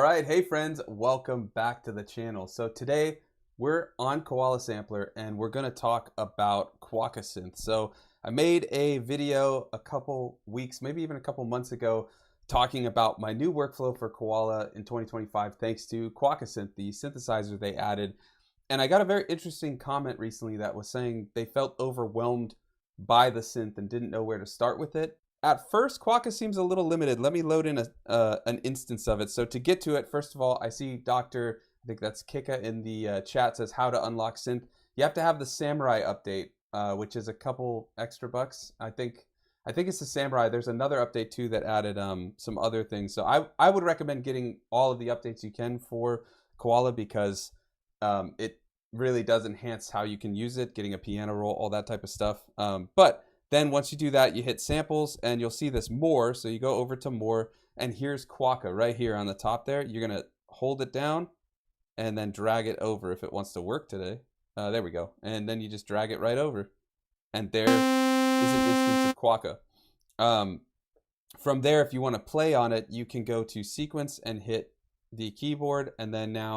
All right, hey friends, welcome back to the channel. So today we're on Koala Sampler and we're going to talk about Quokka Synth. So I made a video a couple weeks, maybe even a couple months ago, talking about my new workflow for Koala in 2025 thanks to Quokka Synth, the synthesizer they added. And I got a very interesting comment recently that was saying they felt overwhelmed by the synth and didn't know where to start with it. At first, Quokka seems a little limited. Let me load in an instance of it. So to get to it, first of all, I see Dr. I think that's Kika in the chat says how to unlock synth. You have to have the Samurai update, which is a couple extra bucks. I think it's the Samurai. There's another update too that added some other things. So I would recommend getting all of the updates you can for Koala because it really does enhance how you can use it, getting a piano roll, all that type of stuff. But then once you do that, you hit samples and you'll see this more. So you go over to more and here's Quokka right here on the top there. You're going to hold it down and then drag it over if it wants to work today. There we go. And then you just drag it right over. And there is an instance of Quokka. From there, if you want to play on it, you can go to sequence and hit the keyboard. And then now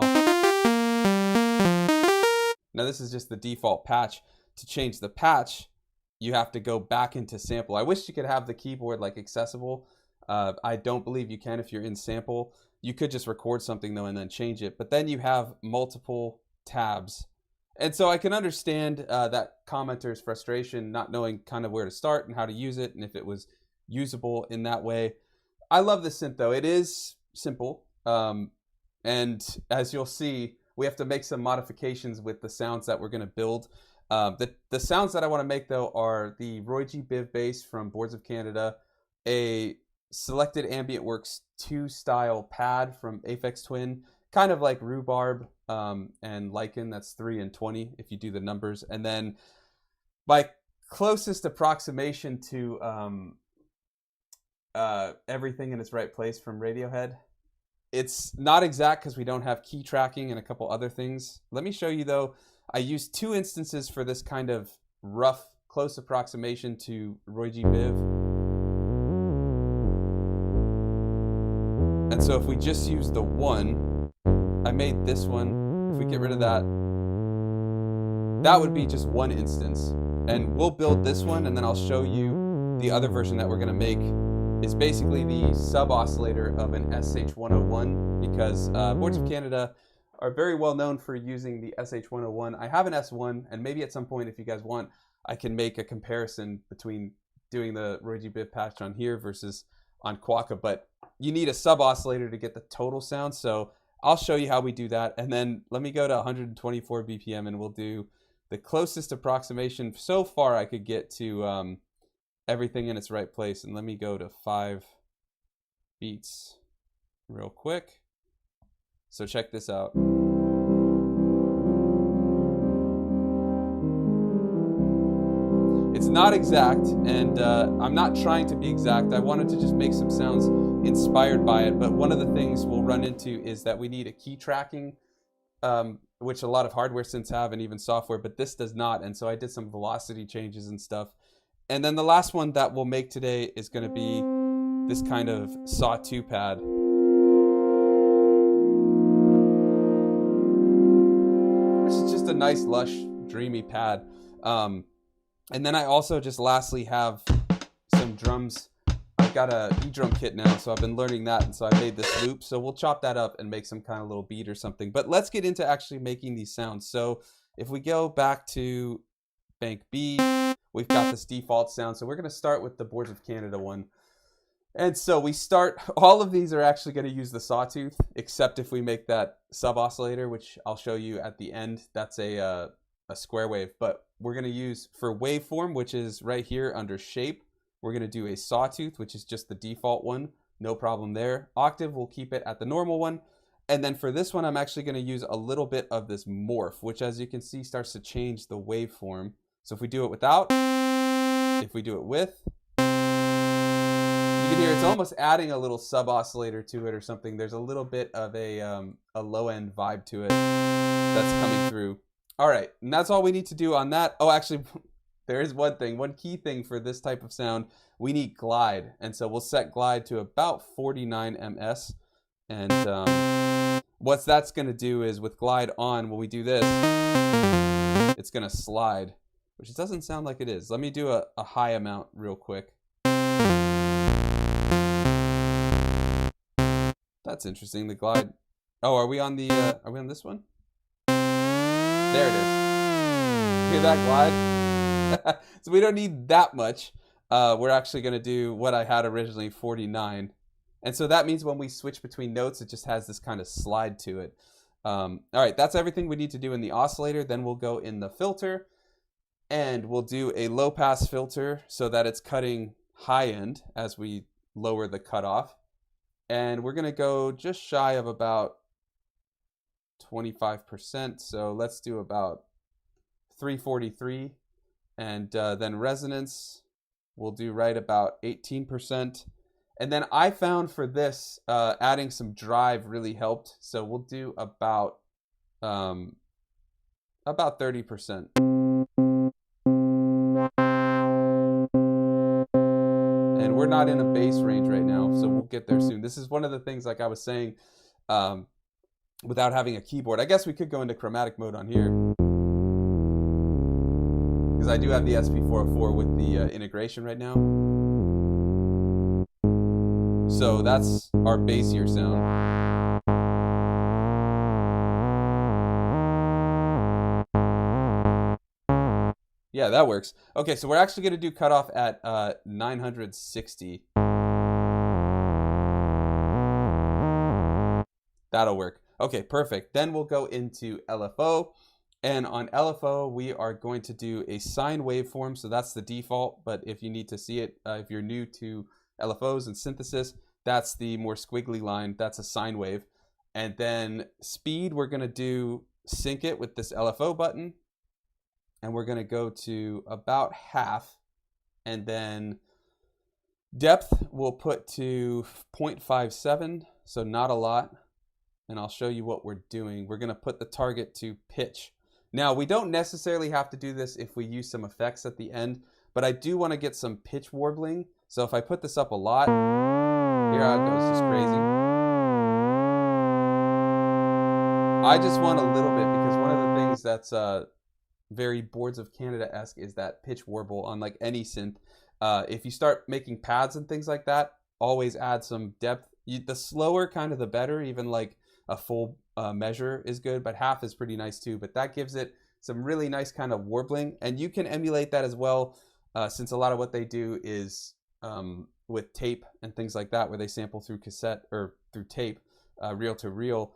this is just the default patch. To change the patch, you have to go back into sample. I wish you could have the keyboard like accessible. I don't believe you can if you're in sample. You could just record something though and then change it, but then you have multiple tabs. And so I can understand that commenter's frustration not knowing kind of where to start and how to use it and if it was usable in that way. I love this synth though. It is simple. And as you'll see, we have to make some modifications with the sounds that we're going to build. The sounds that I want to make though are the Roygbiv bass from Boards of Canada, a Selected Ambient Works 2 style pad from Aphex Twin, kind of like Rhubarb and Lichen, that's 3 and 20 if you do the numbers, and then my closest approximation to Everything in Its Right Place from Radiohead. It's not exact because we don't have key tracking and a couple other things. Let me show you though. I used 2 instances for this kind of rough, close approximation to Roygbiv. And so if we just use the one, I made this one. If we get rid of that, that would be just one instance. And we'll build this one, and then I'll show you the other version that we're going to make. Is basically the sub-oscillator of an SH101, because Boards of Canada are very well known for using the SH101. I have an S1, and maybe at some point, if you guys want, I can make a comparison between doing the Roygbiv patch on here versus on Quokka, but you need a sub-oscillator to get the total sound, so I'll show you how we do that, and then let me go to 124 BPM, and we'll do the closest approximation so far I could get to Everything in Its Right Place, and let me go to 5 beats real quick. So check this out. It's not exact, and I'm not trying to be exact. I wanted to just make some sounds inspired by it, but one of the things we'll run into is that we need a key tracking, which a lot of hardware synths have and even software, but this does not, and so I did some velocity changes and stuff. And then the last one that we'll make today is going to be this kind of Saw2 pad. Which is just a nice, lush, dreamy pad. And then I also just lastly have some drums. I've got a E-drum kit now, so I've been learning that, and so I made this loop. So we'll chop that up and make some kind of little beat or something. But let's get into actually making these sounds. So if we go back to Bank B, we've got this default sound. So we're going to start with the Boards of Canada one. And so we start, all of these are actually going to use the sawtooth, except if we make that sub-oscillator, which I'll show you at the end. That's a square wave. But we're going to use, for waveform, which is right here under shape, we're going to do a sawtooth, which is just the default one. No problem there. Octave, we'll keep it at the normal one. And then for this one, I'm actually going to use a little bit of this morph, which as you can see starts to change the waveform. So if we do it without, if we do it with, you can hear it's almost adding a little sub-oscillator to it or something. There's a little bit of a low-end vibe to it that's coming through. All right, and that's all we need to do on that. Oh, actually, there is one key thing for this type of sound. We need glide, and so we'll set glide to about 49 ms. And what that's going to do is with glide on, when we do this, it's going to slide, which it doesn't sound like it is. Let me do a high amount real quick. That's interesting. The glide. Oh, are we on this one? There it is. Hear that glide? So we don't need that much. We're actually going to do what I had originally, 49. And so that means when we switch between notes, it just has this kind of slide to it. All right, that's everything we need to do in the oscillator. Then we'll go in the filter, and we'll do a low pass filter so that it's cutting high end as we lower the cutoff. And we're going to go just shy of about 25%. So let's do about 343. And then resonance, we'll do right about 18%. And then I found for this, adding some drive really helped. So we'll do about 30%. And we're not in a bass range right now, so we'll get there soon. This is one of the things, like I was saying, without having a keyboard. I guess we could go into chromatic mode on here, because I do have the SP404 with the integration right now. So that's our bassier sound. Yeah, that works. Okay, so we're actually going to do cutoff at 960. That'll work. Okay, perfect. Then we'll go into LFO. And on LFO, we are going to do a sine waveform. So that's the default. But if you need to see it, if you're new to LFOs and synthesis, that's the more squiggly line. That's a sine wave. And then speed, we're going to do sync it with this LFO button. And we're going to go to about half. And then depth we'll put to 0.57, so not a lot. And I'll show you what we're doing. We're going to put the target to pitch. Now, we don't necessarily have to do this if we use some effects at the end, but I do want to get some pitch warbling. So if I put this up a lot, here how it goes, just crazy. I just want a little bit, because one of the things that's very Boards of Canada-esque is that pitch warble on like any synth. If you start making pads and things like that, always add some depth. The slower kind of the better. Even like a full measure is good, but half is pretty nice too. But that gives it some really nice kind of warbling, and you can emulate that as well, since a lot of what they do is with tape and things like that, where they sample through cassette or through tape, reel to reel.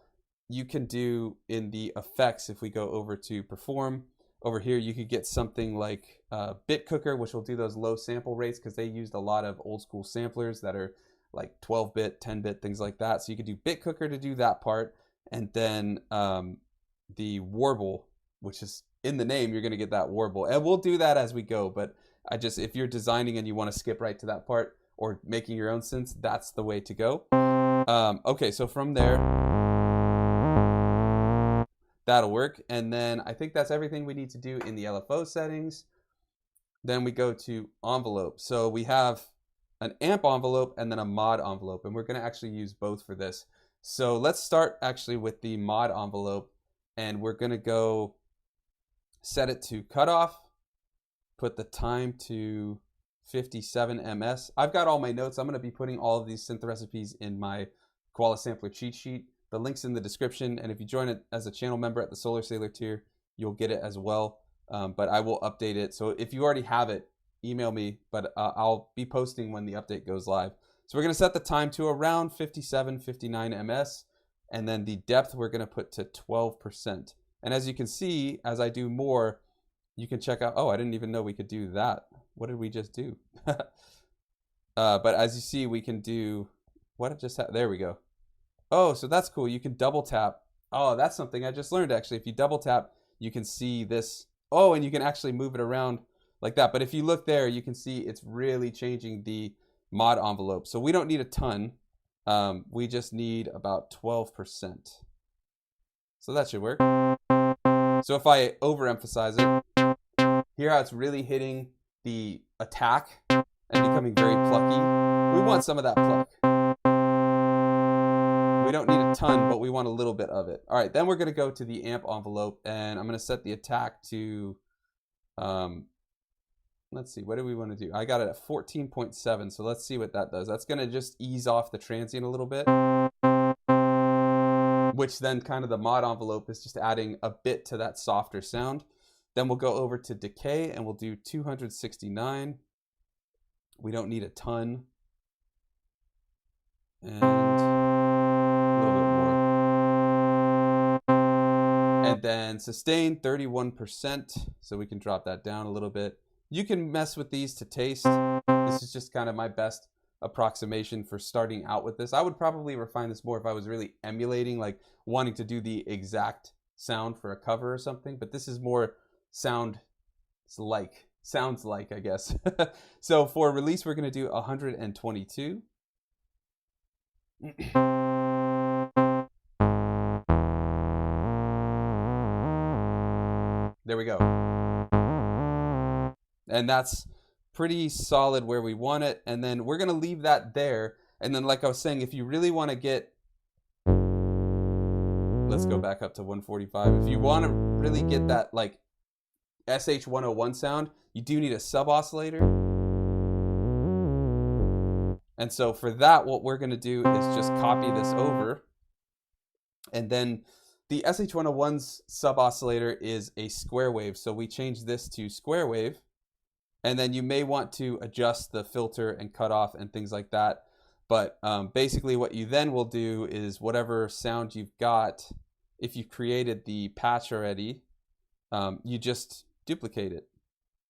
You can do in the effects, if we go over to perform, over here you could get something like Bit Cooker, which will do those low sample rates, because they used a lot of old school samplers that are like 12-bit, 10-bit, things like that. So you could do Bit Cooker to do that part. And then the warble, which is in the name, you're going to get that warble. And we'll do that as we go. But if you're designing and you want to skip right to that part or making your own synths, that's the way to go. Okay, so from there, that'll work. And then I think that's everything we need to do in the LFO settings. Then we go to envelope. So we have an amp envelope and then a mod envelope, and we're going to actually use both for this. So let's start actually with the mod envelope, and we're going to go set it to cutoff, put the time to 57 ms. I've got all my notes. I'm going to be putting all of these synth recipes in my Koala Sampler cheat sheet. The link's in the description, and if you join it as a channel member at the Solar Sailor tier, you'll get it as well. But I will update it. So if you already have it, email me, but I'll be posting when the update goes live. So we're going to set the time to around 57, 59 ms, and then the depth we're going to put to 12%. And as you can see, as I do more, you can check out, oh, I didn't even know we could do that. What did we just do? But as you see, we can do, what just happened? There we go. Oh, so that's cool. You can double tap. Oh, that's something I just learned actually. If you double tap, you can see this. Oh, and you can actually move it around like that. But if you look there, you can see it's really changing the mod envelope. So we don't need a ton. We just need about 12%. So that should work. So if I overemphasize it, here how it's really hitting the attack and becoming very plucky. We want some of that pluck. We don't ton, but we want a little bit of it. All right, then we're going to go to the amp envelope, and I'm going to set the attack to, let's see, what do we want to do? I got it at 14.7, so let's see what that does. That's going to just ease off the transient a little bit, which then kind of the mod envelope is just adding a bit to that softer sound. Then we'll go over to decay, and we'll do 269. We don't need a ton. And a little bit more. And then sustain 31%, so we can drop that down a little bit. You can mess with these to taste. This is just kind of my best approximation for starting out with this. I would probably refine this more if I was really emulating, like wanting to do the exact sound for a cover or something, but this is more sounds like, I guess. So for release, we're going to do 122. There we go. And that's pretty solid where we want it. And then we're going to leave that there. And then like I was saying, if you really want to get, let's go back up to 145. If you want to really get that like SH101 sound, you do need a sub oscillator. And so for that, what we're going to do is just copy this over. And then the SH101's sub oscillator is a square wave. So we change this to square wave. And then you may want to adjust the filter and cutoff and things like that. But basically what you then will do is whatever sound you've got, if you created the patch already, you just duplicate it.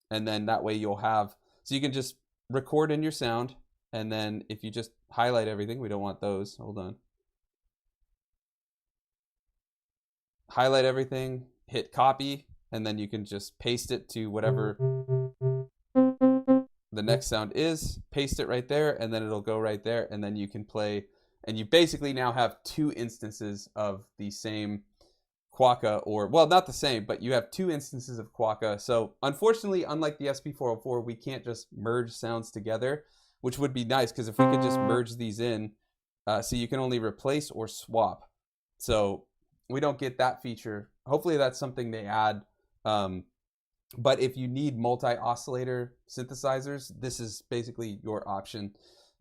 And then that way you'll have, so you can just record in your sound. And then if you just highlight everything, we don't want those, hold on. Highlight everything, hit copy, and then you can just paste it to whatever the next sound is, paste it right there, and then it'll go right there, and then you can play, and you basically now have two instances of the same Quokka, or, well, not the same, but you have two instances of Quokka. So unfortunately, unlike the SP404, we can't just merge sounds together, which would be nice, because if we could just merge these in, so you can only replace or swap. So we don't get that feature. Hopefully that's something they add. But if you need multi-oscillator synthesizers, this is basically your option.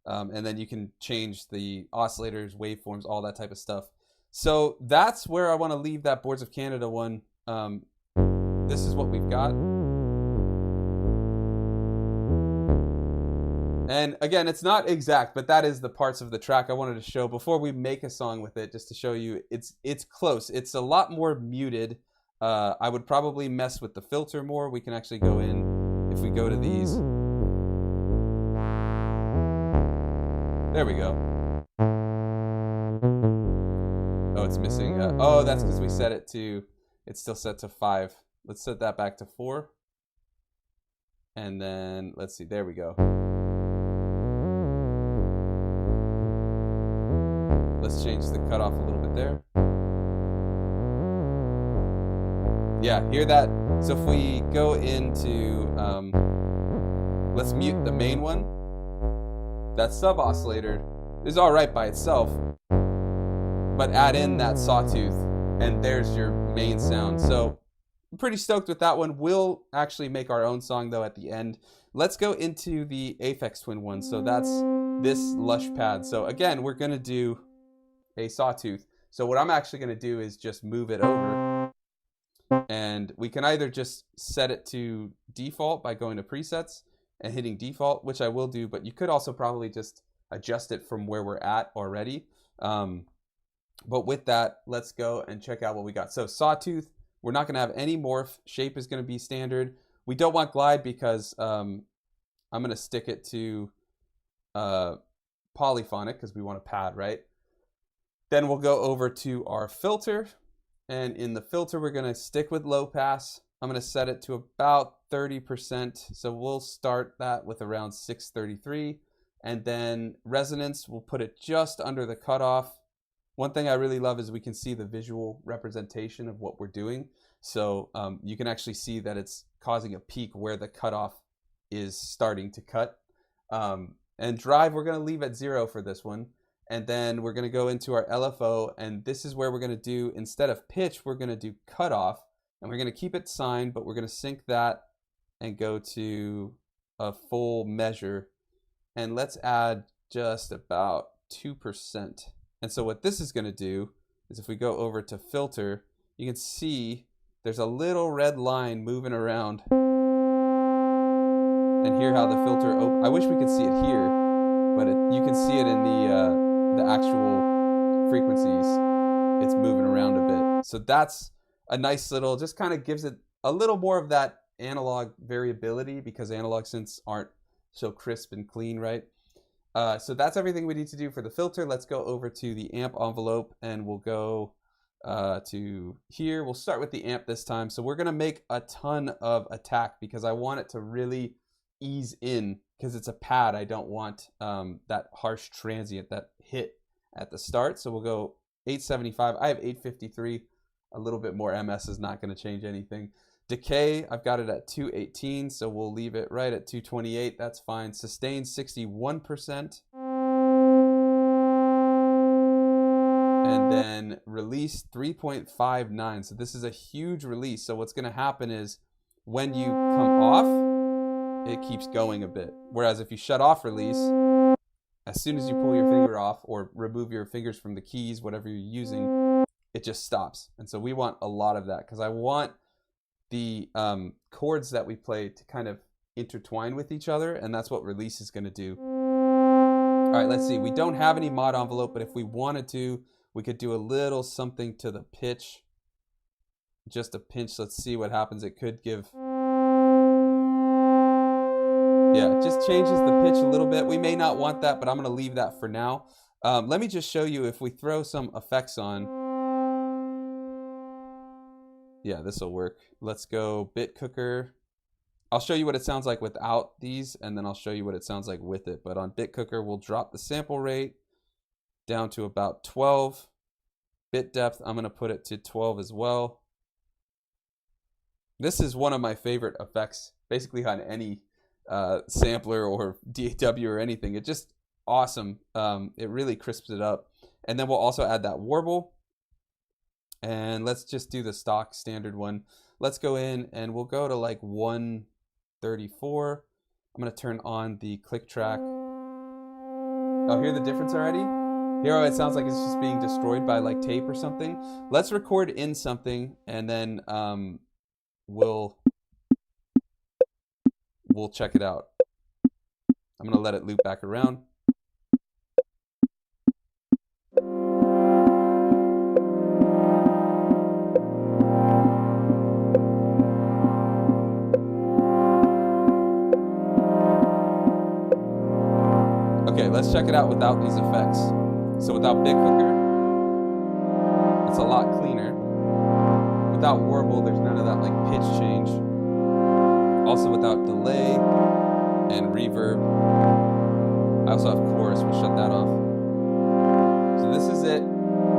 And then you can change the oscillators, waveforms, all that type of stuff. So that's where I want to leave that Boards of Canada one. This is what we've got. And again, it's not exact, but that is the parts of the track I wanted to show before we make a song with it, just to show you it's close. It's a lot more muted. I would probably mess with the filter more. We can actually go in, if we go to these. There we go. Oh, it's missing. Oh, that's because we set it to, it's still set to 5. Let's set that back to 4. And then, let's see, there we go. Let's change the cutoff a little bit there. Yeah, hear that? So if we go into, let's mute the main one. That sub oscillator is all right by itself, but add in that sawtooth and there's your main sound. So I'm pretty stoked with that one. We'll actually make our own song though at the end. Let's go into the Aphex Twin one. So that's this lush pad. So again, we're gonna do a sawtooth. So what I'm actually gonna do is just move it over, and we can either just set it to default by going to presets and hitting default, which I will do, but you could also probably just adjust it from where we're at already. But with that, let's go and check out what we got. So sawtooth, we're not gonna have any morph. Shape is gonna be standard. We don't want glide because I'm gonna stick it to polyphonic because we want a pad, right? Then we'll go over to our filter. And in the filter, we're gonna stick with low pass. I'm gonna set it to about 30%. So we'll start that with around 633. And then resonance, we'll put it just under the cutoff. One thing I really love is we can see the visual representation of what we're doing. So you can actually see that it's causing a peak where the cutoff is starting to cut. And drive, we're gonna leave at 0 for this one. And then we're going to go into our LFO, and this is where we're going to do, instead of pitch, we're going to do cutoff, and we're going to keep it signed, but we're going to sync that and go to a full measure. And let's add just about 2%. And so what this is going to do is if we go over to filter, you can see there's a little red line moving around. And hear how the filter, I wish we could see it here, but you can see it in the actual frequencies. It's moving around a bit. So that's a nice little, just kind of gives it a little more of that analog variability, because analog synths aren't so crisp and clean, right? So that's everything we need to do for the filter. Let's go over to the amp envelope, and we'll go to here. We'll start with the amp this time. So we're going to make a ton of attack because I want it to really ease in, because it's a pad. I don't want that harsh transient, that hit at the start. So we'll go 875. I have 853. A little bit more MS is not going to change anything. Decay, I've got it at 218, so we'll leave it right at 228. That's fine. Sustain, 61%. And then release, 3.59. So this is a huge release. So what's going to happen is when you come off, it keeps going a bit. Whereas if you shut off release, as soon as you pull your finger off or remove your fingers from the keys, whatever you're using, it just stops. And so we want a lot of that, because I want the chords that we play to kind of intertwine with each other, and that's what release is going to do. All right, let's see. We don't have any mod envelope, but if we wanted to, we could do a little something to the pitch. Just a pinch. Let's see what happens. It could give... Yeah, it just changes the pitch a little bit. We may not want that, but I'm going to leave that for now. Let me just show you if we throw some effects on. Yeah, this will work. Let's go bit cooker. I'll show you what it sounds like without these, and then I'll show you what it sounds like with it. But on bit cooker, we'll drop the sample rate down to about 12. Bit depth, I'm going to put it to 12 as well. This is one of my favorite effects, basically on any sampler or DAW or anything. It's just awesome. It really crisps it up. And then we'll also add that warble. And let's just do the stock standard one. Let's go in and we'll go to like 134. I'm going to turn on the click track. Oh, hear the difference already? Here it sounds like it's just being destroyed by like tape or something. Let's record in something, and then we'll check it out. I'm going to let it loop back around. Okay, let's check it out without these effects. So without bit cooker, it's a lot cleaner. Without warble, there's none of that like pitch change. Also without delay and reverb. I also have chorus, we'll shut that off. So this is it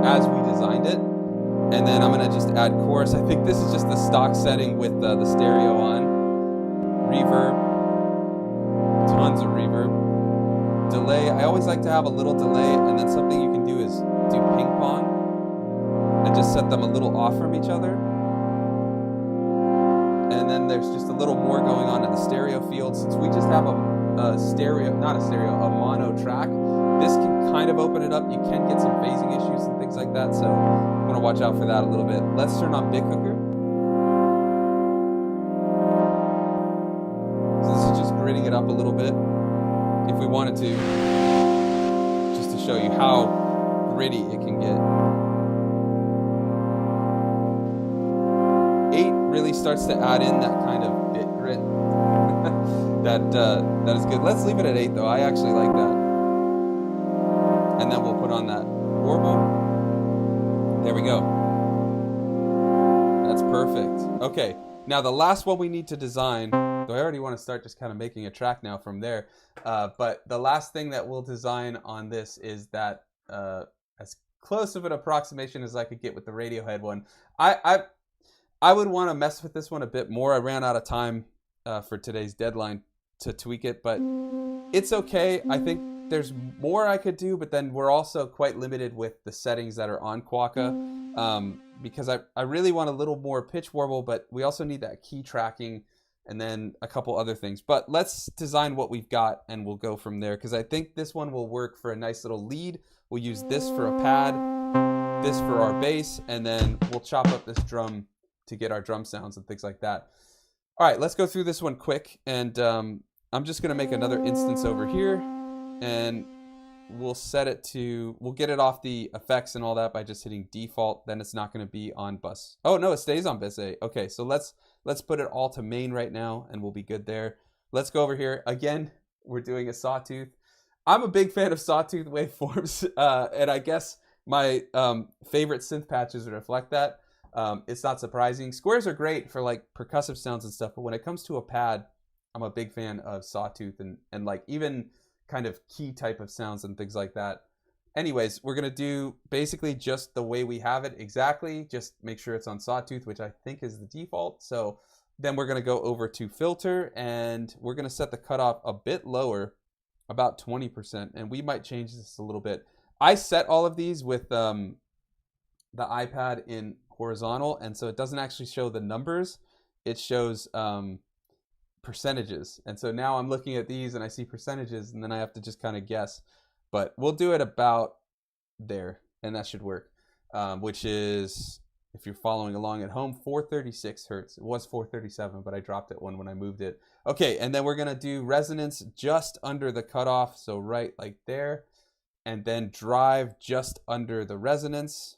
as we designed it. And then I'm gonna just add chorus. I think this is just the stock setting with the stereo on. Reverb, tons of reverb. Delay, I always like to have a little delay, and then something you can do is do ping pong and just set them a little off from each other. And then there's just a little more going on in the stereo field. Since we just have a stereo, not a stereo, a mono track, this can kind of open it up. You can get some phasing issues and things like that, so I'm going to watch out for that a little bit. Let's turn on bit cooker. So this is just gritting it up a little bit. If we wanted to, just to show you how gritty it can get. 8 really starts to add in that kind of bit grit. that is good. Let's leave it at 8 though. I actually like that. And then we'll put on that warble. There we go. That's perfect. Okay, now the last one we need to design. So I already want to start just kind of making a track now from there. But the last thing that we'll design on this is that as close of an approximation as I could get with the Radiohead one. I would want to mess with this one a bit more. I ran out of time for today's deadline to tweak it, but it's okay. I think there's more I could do, but then we're also quite limited with the settings that are on Quokka, because I really want a little more pitch warble, but we also need that key tracking and then a couple other things. But let's design what we've got and we'll go from there, because I think this one will work for a nice little lead. We'll use this for a pad, this for our bass, and then we'll chop up this drum to get our drum sounds and things like that. All right, let's go through this one quick, and I'm just gonna make another instance over here, and we'll set it to, we'll get it off the effects and all that by just hitting default. Then it's not gonna be on bus. Oh no, it stays on bus A. Okay, so let's put it all to main right now and we'll be good there. Let's go over here. Again, we're doing a sawtooth. I'm a big fan of sawtooth waveforms, and I guess my favorite synth patches reflect that. It's not surprising. Squares are great for like percussive sounds and stuff, but when it comes to a pad, I'm a big fan of sawtooth and like even kind of key type of sounds and things like that. Anyways, we're gonna do basically just the way we have it exactly. Just make sure it's on sawtooth, which I think is the default. So then we're gonna go over to filter and we're gonna set the cutoff a bit lower, about 20%, and we might change this a little bit. I set all of these with the iPad in horizontal, and so it doesn't actually show the numbers. It shows percentages. And so now I'm looking at these and I see percentages, and then I have to just kind of guess. But we'll do it about there, and that should work. Which is, if you're following along at home, 436 hertz. It was 437, but I dropped it when I moved it. Okay, and then we're gonna do resonance just under the cutoff, so right like there, and then drive just under the resonance,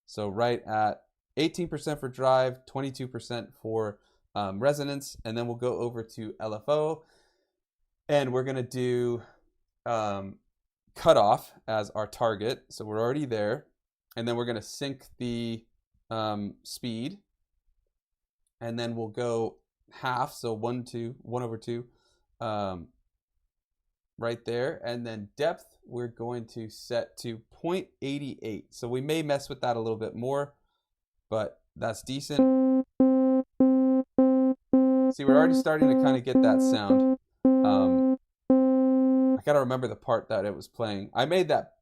so right at 18% for drive, 22% for resonance, and then we'll go over to LFO, and we're gonna do cutoff as our target, so we're already there, and then we're gonna sync the speed, and then we'll go half, so 1 over 2, right there, and then depth we're going to set to 0.88. So we may mess with that a little bit more, but that's decent. See, we're already starting to kind of get that sound. I gotta remember the part that it was playing. I made that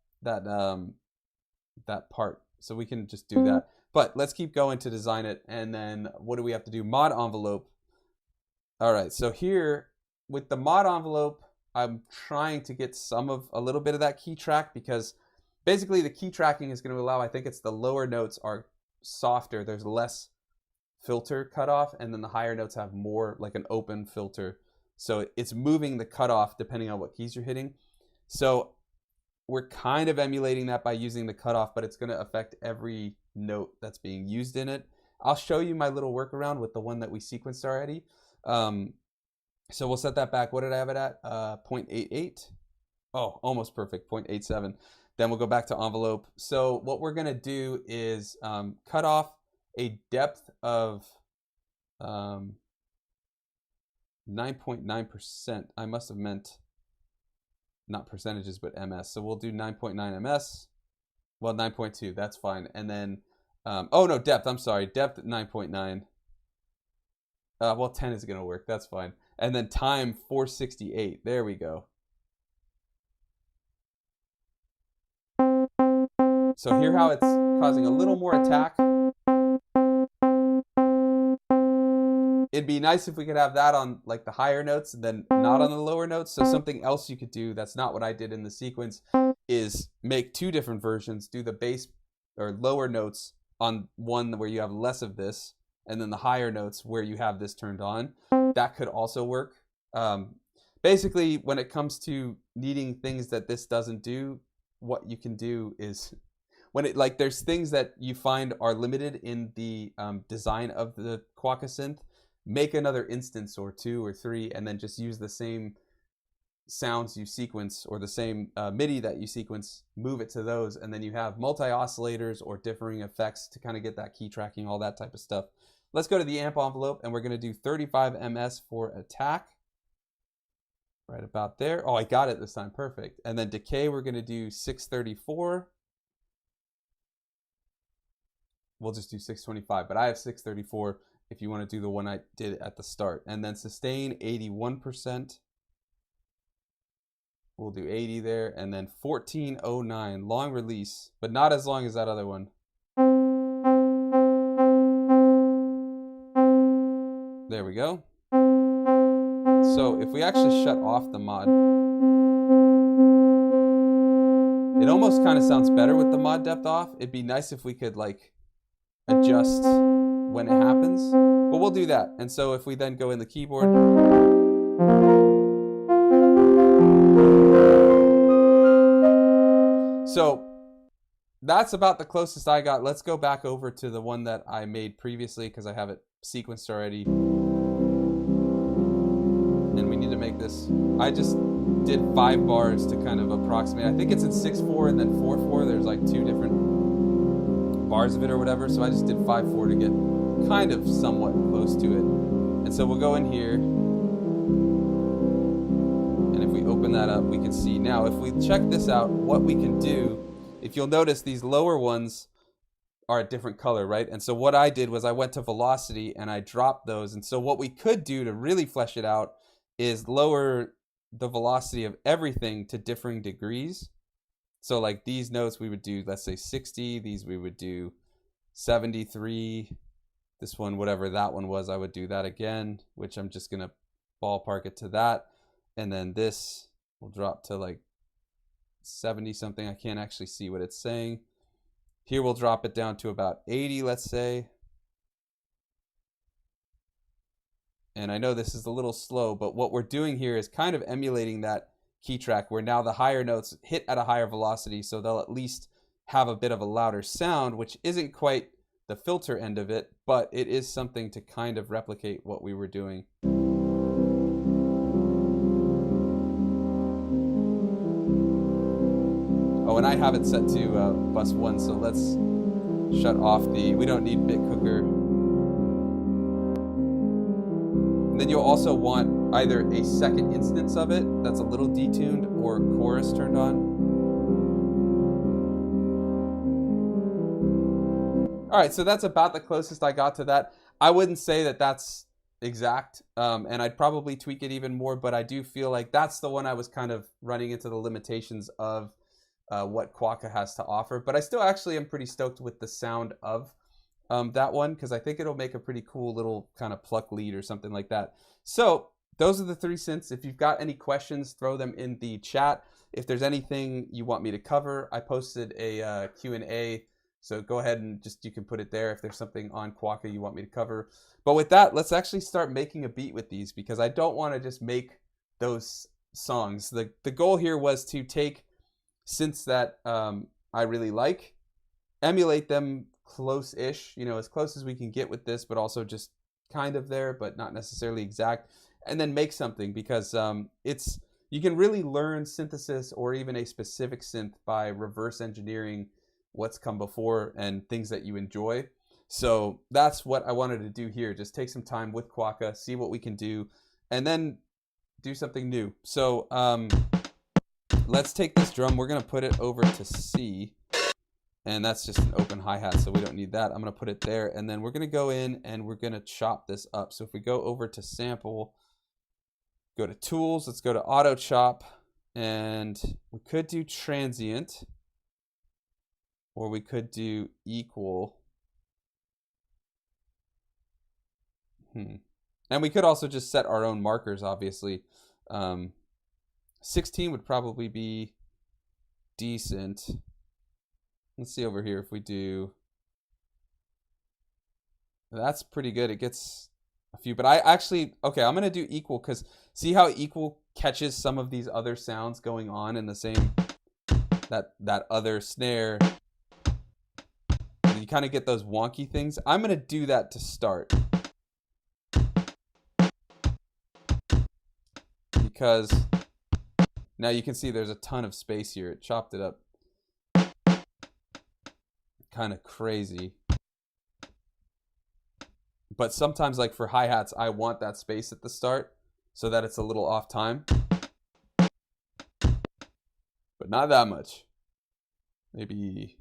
part, so we can just do that. But let's keep going to design it, and then what do we have to do? Mod envelope. All right, so here with the mod envelope, I'm trying to get a little bit of that key track, because basically the key tracking is going to allow, I think it's the lower notes are softer, there's less filter cutoff, and then the higher notes have more like an open filter. So it's moving the cutoff depending on what keys you're hitting. So we're kind of emulating that by using the cutoff, but it's going to affect every note that's being used in it. I'll show you my little workaround with the one that we sequenced already. So we'll set that back. What did I have it at? 0.88. Oh, almost perfect, 0.87. Then we'll go back to envelope. So what we're gonna do is cut off a depth of 9.9%. I must have meant not percentages, but MS. So we'll do 9.9 MS. Well, 9.2, that's fine. And then, oh no, depth, I'm sorry. Depth 9.9. Well, 10 is gonna work, that's fine. And then time 468, there we go. So hear how it's causing a little more attack. It'd be nice if we could have that on like the higher notes and then not on the lower notes. So something else you could do, that's not what I did in the sequence, is make 2 different versions. Do the bass or lower notes on one where you have less of this, and then the higher notes where you have this turned on. That could also work. Basically, when it comes to needing things that this doesn't do, what you can do is, when it, like, there's things that you find are limited in the design of the Quokka synth, make another instance or 2 or 3, and then just use the same sounds you sequence, or the same MIDI that you sequence, move it to those, and then you have multi-oscillators or differing effects to kind of get that key tracking, all that type of stuff. Let's go to the amp envelope, and we're going to do 35 ms for attack. Right about there. Oh, I got it this time. Perfect. And then decay, we're going to do 634. We'll just do 625, but I have 634 if you want to do the one I did at the start. And then sustain 81%. we'll do 80 there, and then 1409, long release, but not as long as that other one. There we go. So if we actually shut off the mod, it almost kind of sounds better with the mod depth off. It'd be nice if we could like adjust when it happens, but we'll do that. And so if we then go in the keyboard, so that's about the closest I got. Let's go back over to the one that I made previously because I have it sequenced already. And we need to make this, I just did 5 bars to kind of approximate. I think it's in 6/4 and then 4/4. There's like 2 different bars of it or whatever. So I just did 5/4 to get kind of somewhat close to it. And so we'll go in here. And if we open that up, we can see now, if we check this out, what we can do, if you'll notice these lower ones are a different color, right? And so what I did was I went to velocity and I dropped those. And so what we could do to really flesh it out is lower the velocity of everything to differing degrees. So like these notes we would do, let's say 60, these we would do 73, this one, whatever that one was, I would do that again, which I'm just gonna ballpark it to that. And then this will drop to like 70 something. I can't actually see what it's saying. Here we'll drop it down to about 80, let's say. And I know this is a little slow, but what we're doing here is kind of emulating that key track where now the higher notes hit at a higher velocity, so they'll at least have a bit of a louder sound, which isn't quite the filter end of it, but it is something to kind of replicate what we were doing. Oh, and I have it set to bus 1, so let's shut off the, we don't need bit cooker. And then you'll also want either a second instance of it that's a little detuned or chorus turned on. All right, so that's about the closest I got to that. I wouldn't say that that's exact, and I'd probably tweak it even more, but I do feel like that's the one I was kind of running into the limitations of what Quokka has to offer. But I still actually am pretty stoked with the sound of that one, because I think it'll make a pretty cool little kind of pluck lead or something like that. So those are the 3 synths. If you've got any questions, throw them in the chat. If there's anything you want me to cover, I posted a Q&A, so go ahead and just, you can put it there if there's something on Quokka you want me to cover. But with that, let's actually start making a beat with these, because I don't want to just make those songs. The goal here was to take synths that I really like, emulate them close-ish, you know, as close as we can get with this, but also just kind of there, but not necessarily exact, and then make something, because it's, you can really learn synthesis or even a specific synth by reverse engineering what's come before and things that you enjoy. So that's what I wanted to do here, just take some time with Quokka, see what we can do, and then do something new. So let's take this drum, we're gonna put it over to C, and that's just an open hi-hat, so we don't need that. I'm gonna put it there, and then we're gonna go in and we're gonna chop this up. So if we go over to sample, go to tools, let's go to auto chop, and we could do transient, or we could do equal. And we could also just set our own markers, obviously. 16 would probably be decent. Let's see over here if we do. That's pretty good. It gets a few, but I actually, okay, I'm going to do equal, because see how equal catches some of these other sounds going on in the same, that other snare. You kind of get those wonky things. I'm going to do that to start, because now you can see there's a ton of space here. It chopped it up kind of crazy. But sometimes, like for hi-hats, I want that space at the start so that it's a little off time. But not that much. Maybe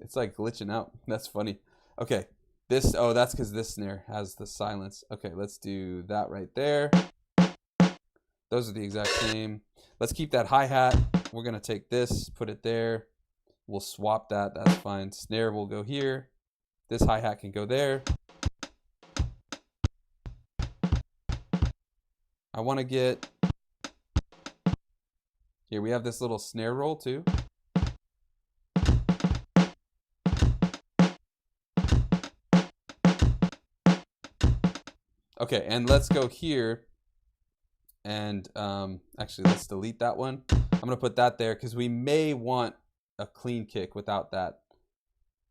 it's like glitching out. That's funny. Okay, This, oh, that's because this snare has the silence. Okay, let's do that right there. Those are the exact same. Let's keep that hi-hat. We're gonna take this, put it there. We'll swap that, that's fine. Snare will go here. This hi-hat can go there. I wanna get, here we have this little snare roll too. Okay, and let's go here and actually let's delete that one. I'm gonna put that there because we may want a clean kick without that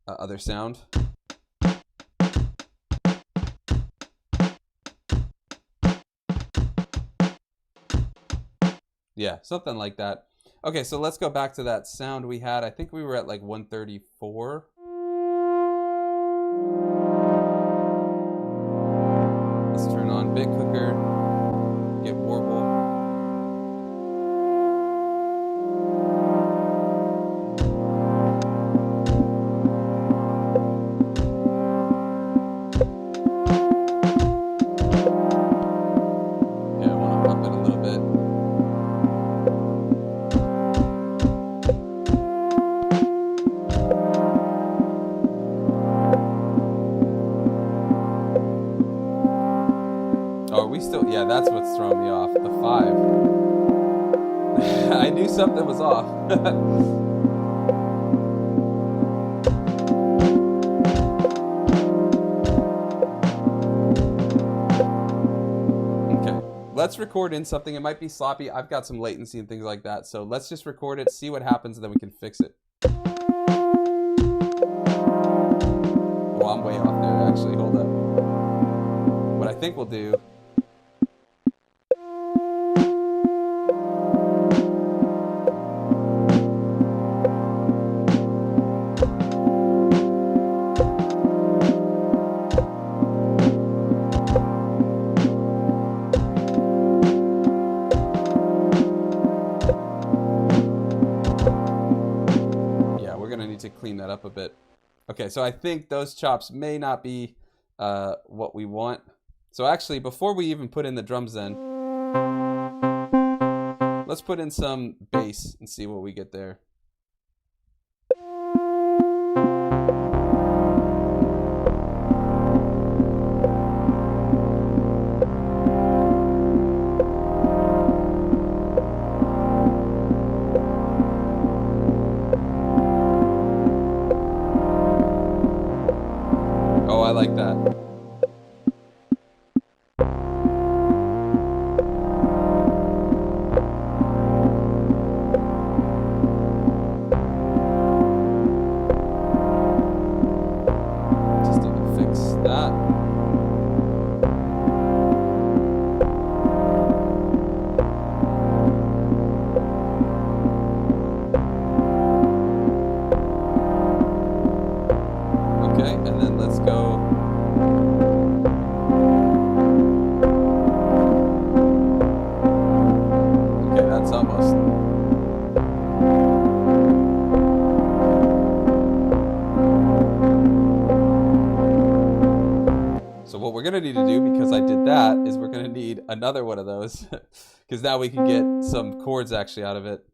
other sound. Yeah, something like that. Okay, so let's go back to that sound we had. I think we were at like 134. Let's turn on Bit Cooker, get Warble. Okay, I want to up it a little bit. Yeah, that's what's throwing me off. The 5. I knew something was off. Okay, let's record in something. It might be sloppy. I've got some latency and things like that. So let's just record it, see what happens, and then we can fix it. Oh, I'm way off there, actually. Hold up. What I think we'll do... clean that up a bit. Okay, so I think those chops may not be what we want. So actually, before we even put in the drums then, let's put in some bass and see what we get there. I like that. Just need to fix that. Okay, and then let's go. Okay, that's almost. So what we're gonna need to do, because I did that, is we're gonna need another one of those, because now we can get some chords actually out of it.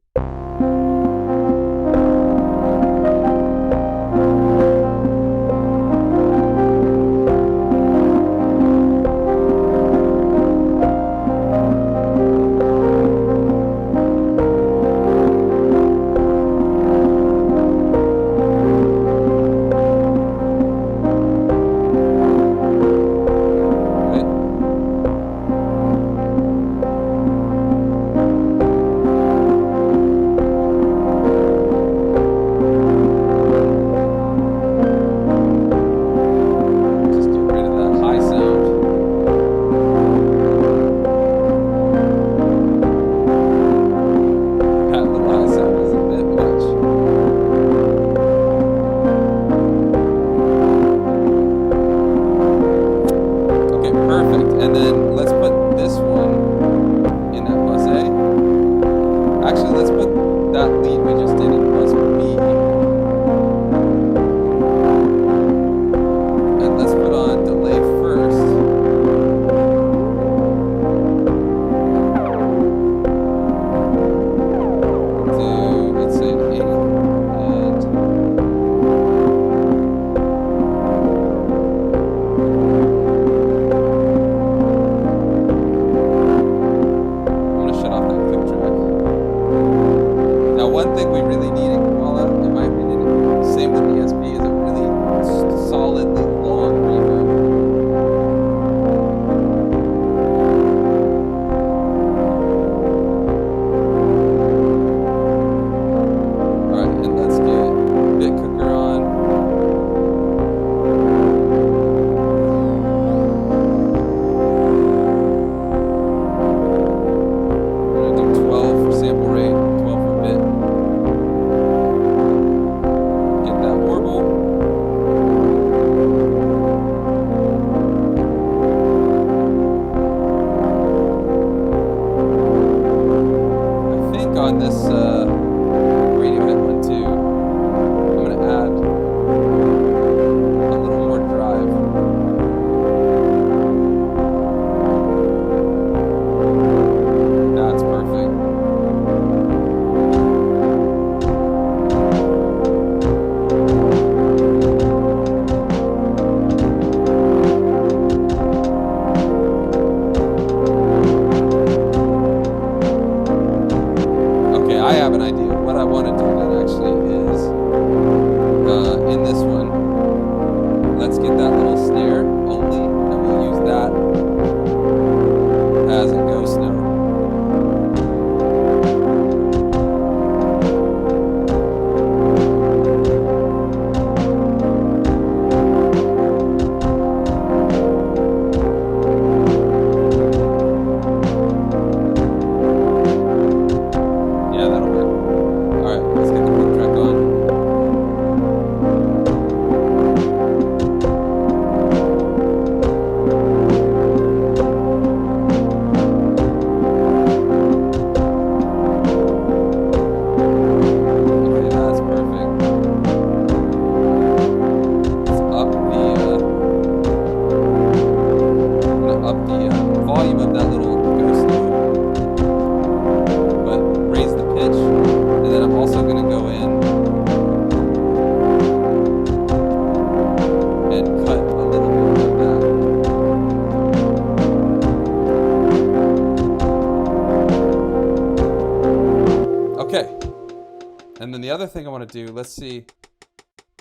other thing I want to do, let's see.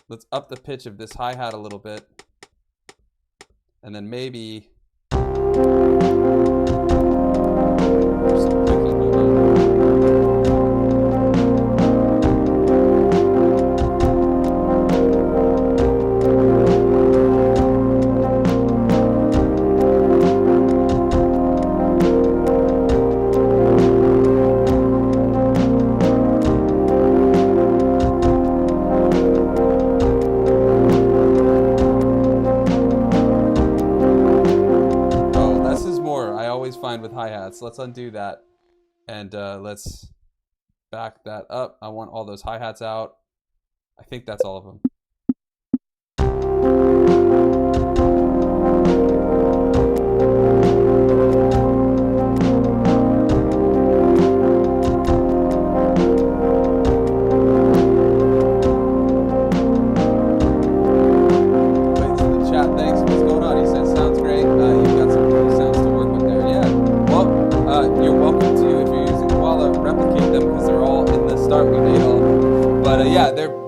Let's up the pitch of this hi-hat a little bit. And then maybe... with hi-hats. Let's undo that and let's back that up. I want all those hi-hats out. I think that's all of them.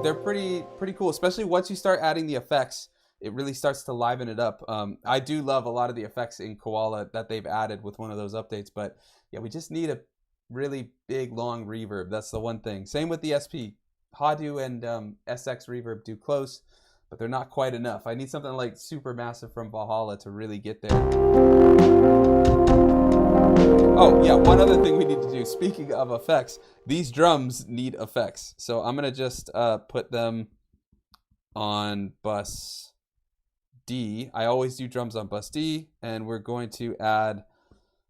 They're pretty cool, especially once you start adding the effects. It really starts to liven it up. I do love a lot of the effects in Koala that they've added with one of those updates, but yeah, we just need a really big long reverb. That's the one thing. Same with the SP. Hadu and SX reverb do close, but they're not quite enough. I need something like super massive from Valhalla to really get there. Oh yeah, one other thing we need to do, speaking of effects, these drums need effects. So I'm gonna just put them on bus D. I always do drums on bus D, and we're going to add,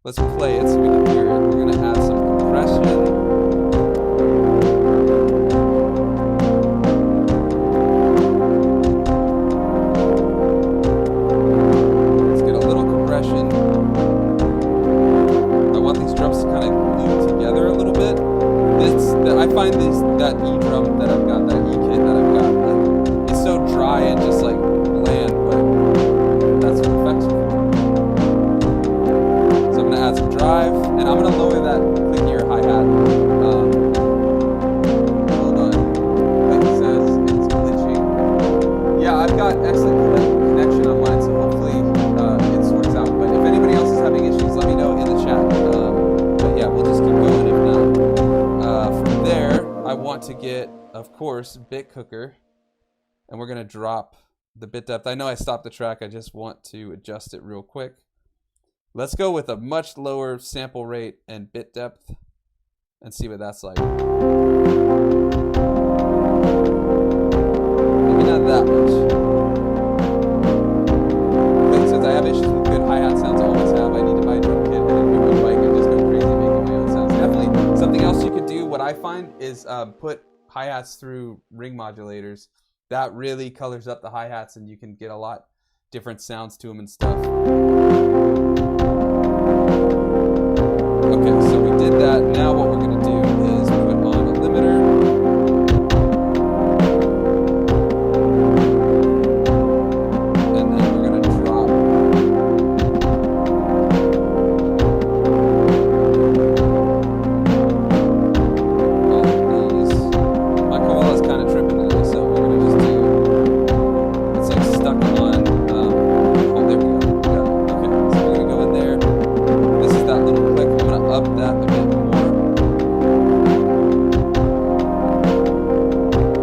let's play it so we can hear it. We're gonna add some compression. That E drum that I've got, that E kit that I've got, like, it's so dry and just like bland, but that's what effects are for. So I'm gonna add some drive, and I'm gonna lower that clickier hi-hat. Hold on. Like it says, it's glitching. Yeah, I've got excellent connection on mine, so hopefully it sorts out. But if anybody else is having issues, let me know in the chat. But yeah, we'll just keep going if not. From there, I want to get, of course, bit cooker, and we're going to drop the bit depth. I know I stopped the track. I just want to adjust it real quick. Let's go with a much lower sample rate and bit depth and see what that's like. Maybe not that much. Like, since I have issues with good hi-hat sounds, I always have. I need to buy a drum kit and a new bike and just go crazy making my own sounds. Definitely something else you could do, what I find, is put hi-hats through ring modulators. That really colors up the hi-hats, and you can get a lot different sounds to them and stuff. Okay, so we did that. Now what we're going to do is put on a limiter. And then we're going to drop all of these. My koala's kind of tripping today, so we're going to just do, it's like stuck on, oh, there we go. Okay, so we're going to go in there. This is that little click. I'm going to up that a bit more.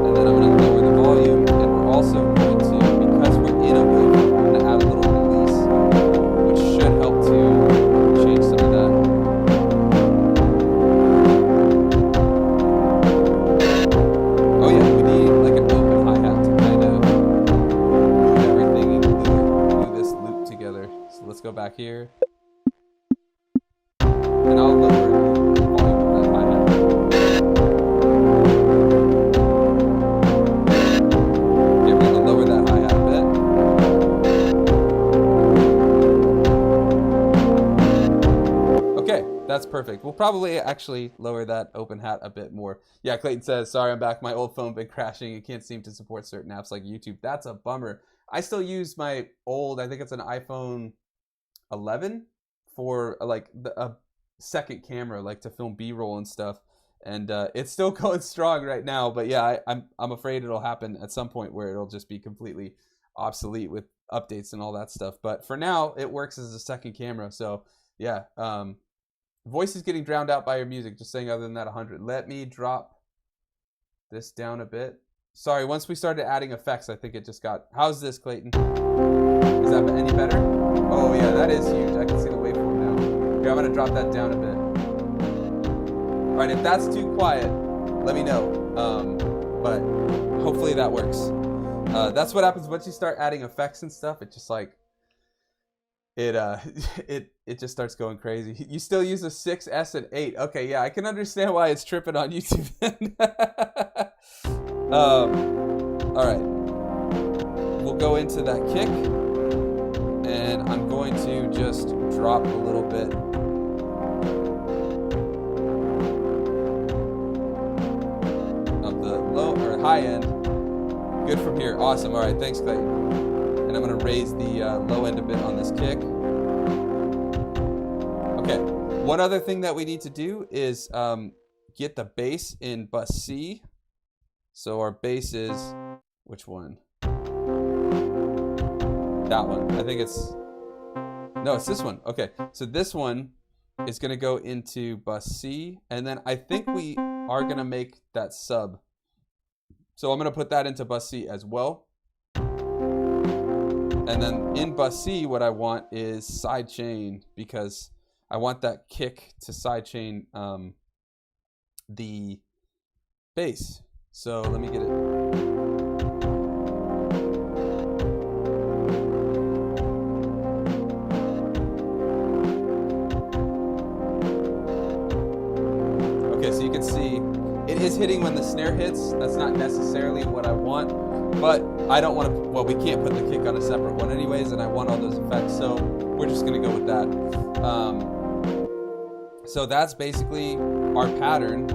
And then I'm going to lower the volume. And we're also going to, because we're in a loop, I'm going to add a little release, which should help to change some of that. Oh yeah, we need like an open hi-hat to kind of move everything and glue this loop together. So let's go back here. And I'll lower the volume of that hi-hat. Okay, we're going to lower that hi-hat a bit. Okay, that's perfect. We'll probably actually lower that open hat a bit more. Yeah, Clayton says, sorry, I'm back. My old phone been crashing. It can't seem to support certain apps like YouTube. That's a bummer. I still use my old, I think it's an iPhone 11 for like a second camera, like to film B-roll and stuff. and it's still going strong right now. But yeah, I'm afraid it'll happen at some point where it'll just be completely obsolete with updates and all that stuff. But for now, it works as a second camera. So yeah, voice is getting drowned out by your music. Just saying. Other than that, 100. Let me drop this down a bit. Sorry, once we started adding effects, I think it just got... How's this, Clayton? Is that any better? Oh yeah, that is huge. I can see the waveform now. Here, I'm gonna drop that down a bit. All right, if that's too quiet, let me know. But hopefully that works. That's what happens once you start adding effects and stuff. It just like it just starts going crazy. You still use a 6S and 8. Okay, yeah, I can understand why it's tripping on YouTube. All right, we'll go into that kick, and I'm going to just drop a little bit. High end. Good from here. Awesome. All right. Thanks, Clayton. And I'm going to raise the low end a bit on this kick. Okay. One other thing that we need to do is get the bass in bus C. So our bass is, which one? That one. I think it's, no, it's this one. Okay. So this one is going to go into bus C. And then I think we are going to make that sub. So I'm going to put that into bus C as well. And then in bus C, what I want is sidechain, because I want that kick to sidechain the bass. So let me get it. Okay, so you can see it is hitting when the snare hits. That's not necessarily what I want, but I don't want to, well, we can't put the kick on a separate one anyways, and I want all those effects, so we're just going to go with that. So that's basically our pattern. I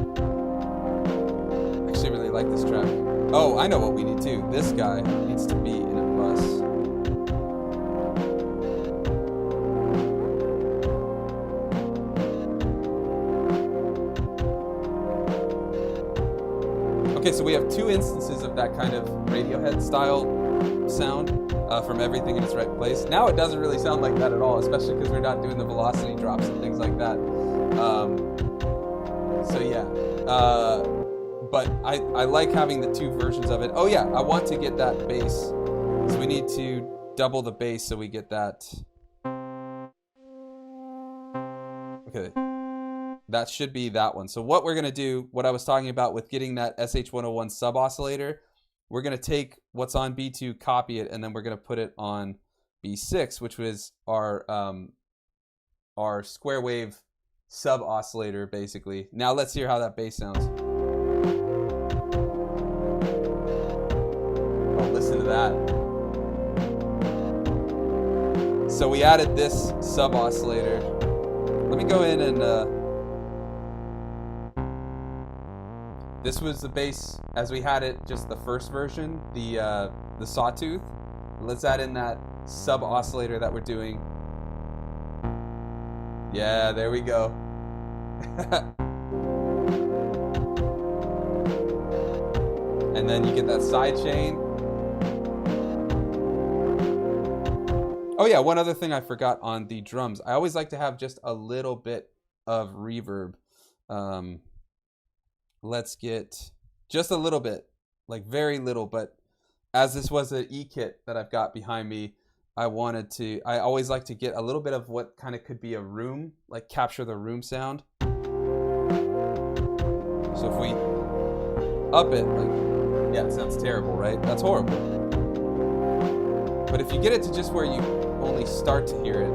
actually really like this track. Oh, I know what we need too. This guy needs to be in a bus. Okay, so we have two instances of that kind of Radiohead style sound from Everything in Its Right Place. Now it doesn't really sound like that at all, especially because we're not doing the velocity drops and things like that. So yeah, but I like having the two versions of it. Oh yeah, I want to get that bass. So we need to double the bass so we get that. Okay. That should be that one. So what we're going to do, what I was talking about with getting that SH101 sub oscillator, we're going to take what's on B2, copy it, and then we're going to put it on B6, which was our square wave sub oscillator, basically. Now let's hear how that bass sounds. Oh, listen to that. So we added this sub oscillator. Let me go in and this was the bass as we had it, just the first version, the sawtooth. Let's add in that sub oscillator that we're doing. Yeah, there we go. And then you get that side chain. Oh yeah, one other thing I forgot on the drums. I always like to have just a little bit of reverb. Let's get just a little bit, like very little, but as this was an E-kit that I've got behind me, I always like to get a little bit of what kind of could be a room, like capture the room sound. So if we up it, like, yeah, it sounds terrible, right? That's horrible. But if you get it to just where you only start to hear it,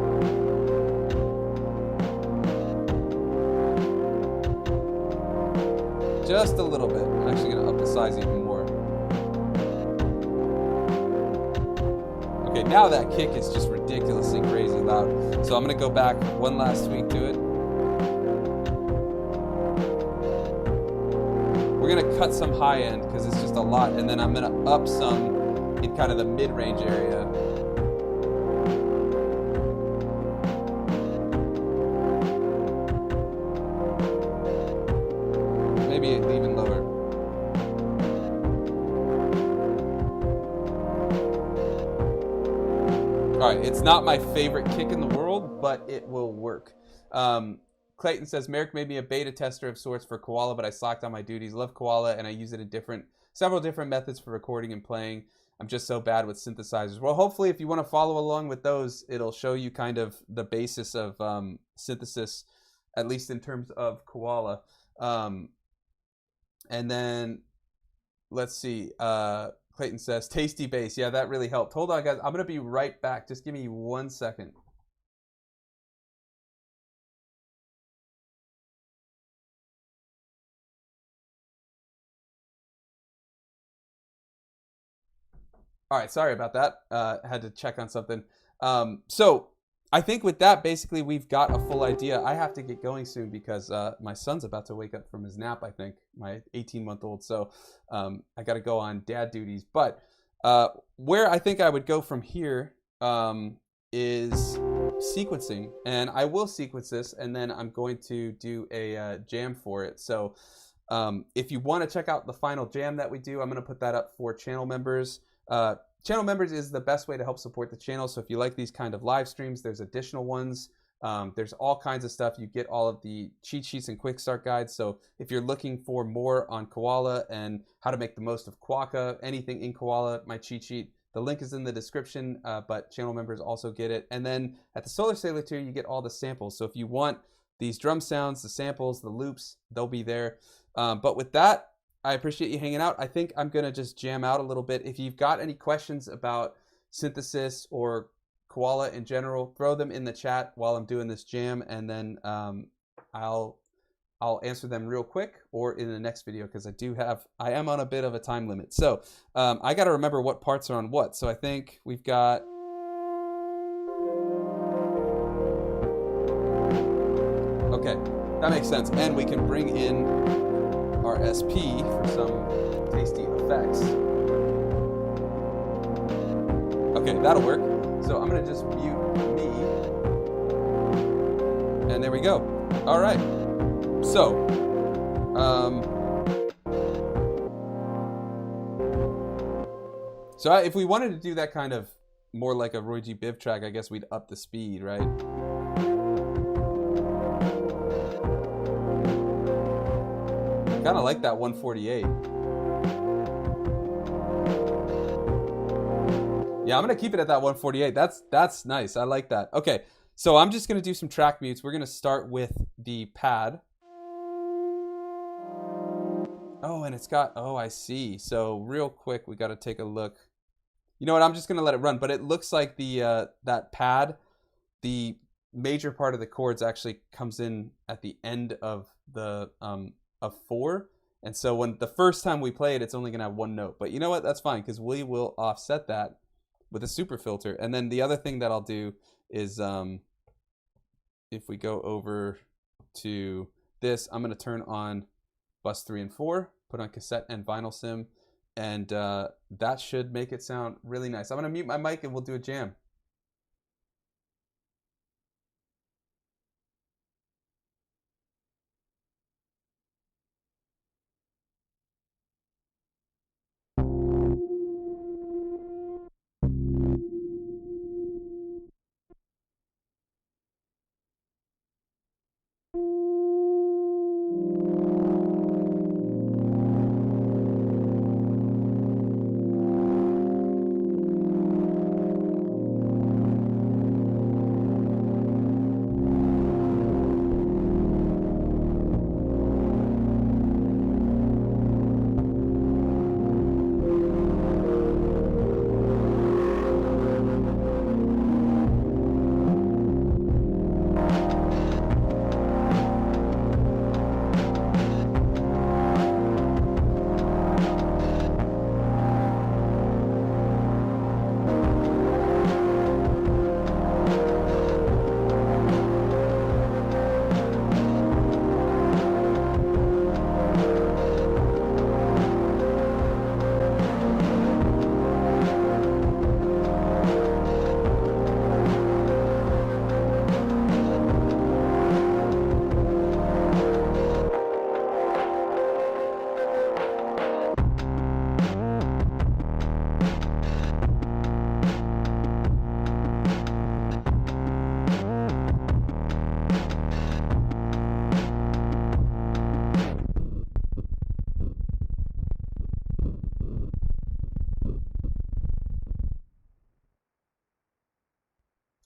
just a little bit. I'm actually going to up the size even more. Okay, now that kick is just ridiculously crazy loud. So I'm going to go back one last tweak to it. We're going to cut some high end because it's just a lot, and then I'm going to up some in kind of the mid-range area. All right, it's not my favorite kick in the world, but it will work. Clayton says, Merrick made me a beta tester of sorts for Koala, but I slacked on my duties. Love Koala, and I use it in several different methods for recording and playing. I'm just so bad with synthesizers. Well, hopefully, if you want to follow along with those, it'll show you kind of the basis of synthesis, at least in terms of Koala. And then, let's see. Clayton says, tasty bass. Yeah, that really helped. Hold on, guys. I'm going to be right back. Just give me 1 second. All right, sorry about that. Had to check on something. So I think with that, basically, we've got a full idea. I have to get going soon because my son's about to wake up from his nap, I think, my 18-month-old. So I got to go on dad duties. But where I think I would go from here is sequencing. And I will sequence this, and then I'm going to do a jam for it. So if you want to check out the final jam that we do, I'm going to put that up for channel members. Channel members is the best way to help support the channel. So if you like these kind of live streams, there's additional ones. There's all kinds of stuff. You get all of the cheat sheets and quick start guides. So if you're looking for more on Koala and how to make the most of Quokka, anything in Koala, my cheat sheet, the link is in the description, but channel members also get it. And then at the Solar Sailor tier, you get all the samples. So if you want these drum sounds, the samples, the loops, they'll be there. But with that, I appreciate you hanging out. I think I'm going to just jam out a little bit. If you've got any questions about synthesis or Koala in general, throw them in the chat while I'm doing this jam, and then I'll answer them real quick or in the next video, because I am on a bit of a time limit. So I got to remember what parts are on what. So I think we've got... Okay, that makes sense. And we can bring in our SP for some tasty effects. Okay, that'll work. So I'm gonna just mute me. And there we go. All right. So, if we wanted to do that kind of more like a Roygbiv track, I guess we'd up the speed, right? Kind of like that 148. Yeah, I'm gonna keep it at that 148. That's nice. I like that. Okay, so I'm just gonna do some track mutes. We're gonna start with the pad. Oh, and it's got, oh, I see. So real quick, we got to take a look. You know what? I'm just gonna let it run. But it looks like the that pad, the major part of the chords actually comes in at the end of the of 4, and so when the first time we play it, it's only gonna have 1 note. But you know what? That's fine, because we will offset that with a super filter. And then the other thing that I'll do is if we go over to this, I'm gonna turn on bus 3 and 4, put on cassette and vinyl sim, and that should make it sound really nice. I'm gonna mute my mic and we'll do a jam.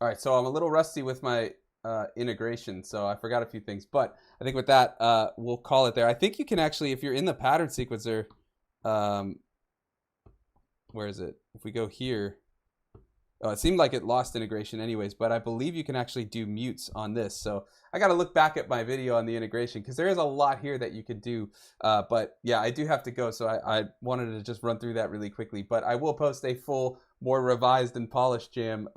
All right, so I'm a little rusty with my integration, so I forgot a few things. But I think with that, we'll call it there. I think you can actually, if you're in the pattern sequencer, where is it? If we go here, oh, it seemed like it lost integration anyways, but I believe you can actually do mutes on this. So I got to look back at my video on the integration because there is a lot here that you could do. But yeah, I do have to go, so I wanted to just run through that really quickly. But I will post a full, more revised and polished jam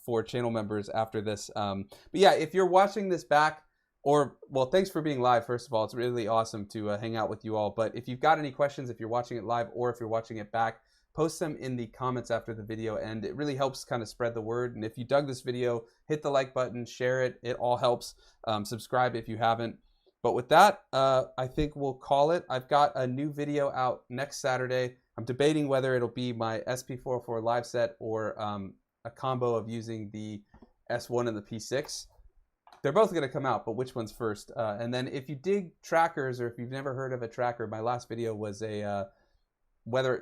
for channel members after this. But yeah, if you're watching this back, or, well, thanks for being live, first of all. It's really awesome to hang out with you all. But if you've got any questions, if you're watching it live or if you're watching it back, post them in the comments after the video, and it really helps kind of spread the word. And if you dug this video, hit the like button, share it. It all helps. Subscribe if you haven't. But with that, I think we'll call it. I've got a new video out next Saturday. I'm debating whether it'll be my SP404 live set or a combo of using the S1 and the P6. They're both going to come out, but which one's first? And then if you dig trackers, or if you've never heard of a tracker, my last video was a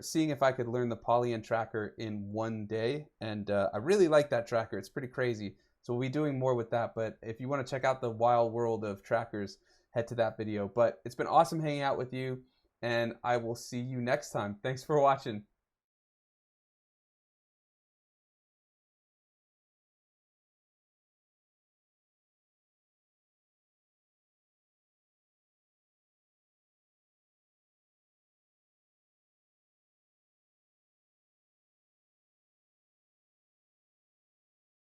seeing if I could learn the Polyend tracker in one day, and I really like that tracker. It's pretty crazy, so we'll be doing more with that. But if you want to check out the wild world of trackers, head to that video. But it's been awesome hanging out with you, and I will see you next time. Thanks for watching.